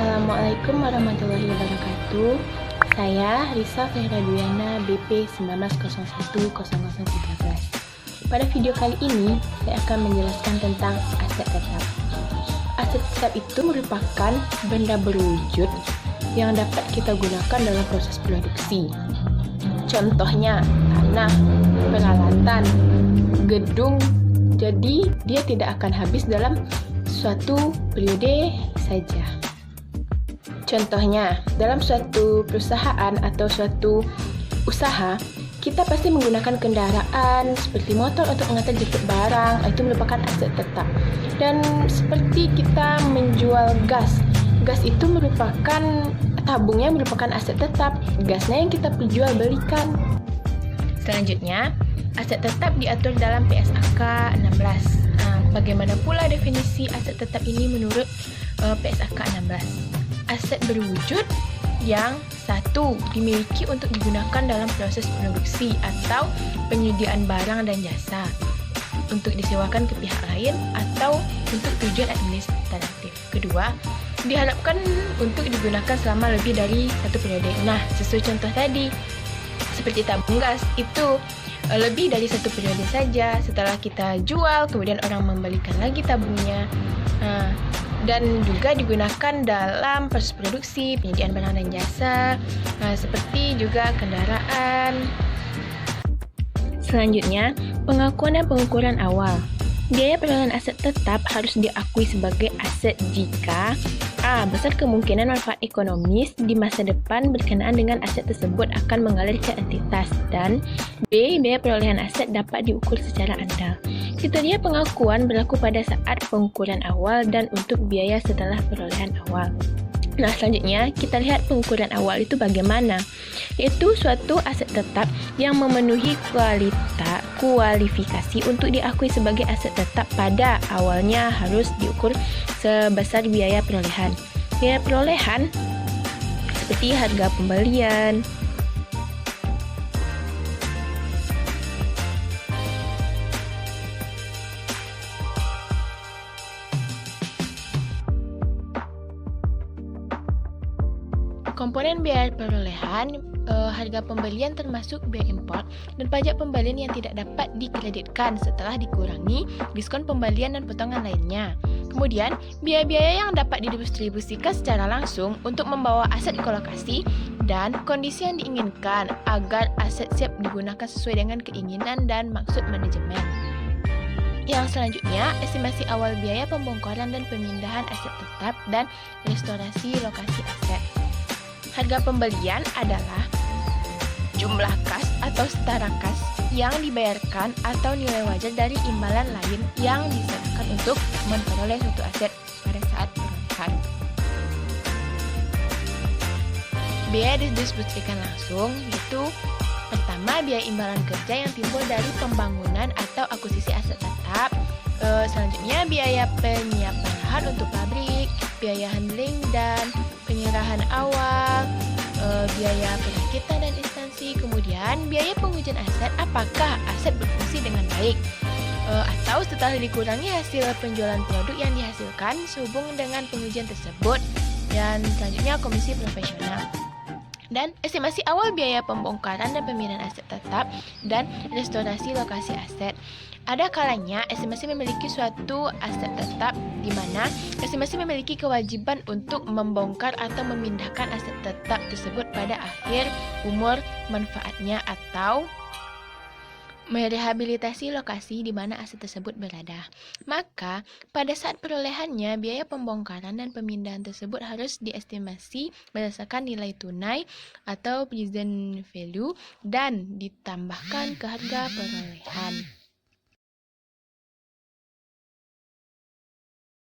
Assalamualaikum warahmatullahi wabarakatuh. Saya Risa Fehradiana BP 19010013. Pada video kali ini, saya akan menjelaskan tentang aset tetap. Aset tetap itu merupakan benda berwujud yang dapat kita gunakan dalam proses produksi. Contohnya, tanah, peralatan, gedung. Jadi, dia tidak akan habis dalam suatu periode saja. Contohnya, dalam suatu perusahaan atau suatu usaha, kita pasti menggunakan kendaraan seperti motor untuk mengantar jemput barang. Itu merupakan aset tetap. Dan seperti kita menjual gas, gas itu merupakan tabungnya merupakan aset tetap. Gasnya yang kita perjualbelikan. Selanjutnya, aset tetap diatur dalam PSAK 16. Bagaimana pula definisi aset tetap ini menurut PSAK 16? Aset berwujud yang satu, dimiliki untuk digunakan dalam proses produksi atau penyediaan barang dan jasa, untuk disewakan ke pihak lain atau untuk tujuan administratif. Kedua, diharapkan untuk digunakan selama lebih dari satu periode. Nah, sesuai contoh tadi, seperti tabung gas, itu lebih dari satu periode saja. Setelah kita jual, kemudian orang membalikan lagi tabungnya. Dan juga digunakan dalam proses produksi, penyediaan barang dan jasa, seperti juga kendaraan. Selanjutnya, pengakuan dan pengukuran awal. Biaya perolehan aset tetap harus diakui sebagai aset jika A. Besar kemungkinan manfaat ekonomis di masa depan berkenaan dengan aset tersebut akan mengalir ke entitas, dan B. Biaya perolehan aset dapat diukur secara andal. Kriteria pengakuan berlaku pada saat pengukuran awal dan untuk biaya setelah perolehan awal. Nah, selanjutnya kita lihat pengukuran awal itu bagaimana. Yaitu suatu aset tetap yang memenuhi kualifikasi untuk diakui sebagai aset tetap pada awalnya harus diukur sebesar biaya perolehan. Biaya perolehan seperti harga pembelian, komponen biaya perolehan, harga pembelian termasuk biaya impor dan pajak pembelian yang tidak dapat dikreditkan setelah dikurangi diskon pembelian dan potongan lainnya. Kemudian, biaya-biaya yang dapat didistribusikan secara langsung untuk membawa aset ke lokasi dan kondisi yang diinginkan agar aset siap digunakan sesuai dengan keinginan dan maksud manajemen. Yang selanjutnya, estimasi awal biaya pembongkaran dan pemindahan aset tetap dan restorasi lokasi aset. Harga pembelian adalah jumlah kas atau setara kas yang dibayarkan atau nilai wajar dari imbalan lain yang diserahkan untuk memperoleh suatu aset pada saat perolehan. Biaya didistribusikan langsung itu pertama, biaya imbalan kerja yang timbul dari pembangunan atau akuisisi aset tetap. Selanjutnya, biaya penyiapan lahan untuk pabrik, biaya handling dan penyerahan awal, biaya perakitan dan instansi, kemudian biaya pengujian aset, apakah aset berfungsi dengan baik, atau setelah dikurangi hasil penjualan produk yang dihasilkan sehubung dengan pengujian tersebut, dan selanjutnya komisi profesional. Dan estimasi awal biaya pembongkaran dan pemindahan aset tetap dan restorasi lokasi aset. Ada kalanya estimasi memiliki suatu aset tetap di mana estimasi memiliki kewajiban untuk membongkar atau memindahkan aset tetap tersebut pada akhir umur manfaatnya atau merehabilitasi lokasi di mana aset tersebut berada. Maka, pada saat perolehannya, biaya pembongkaran dan pemindahan tersebut harus diestimasi berdasarkan nilai tunai atau present value dan ditambahkan ke harga perolehan.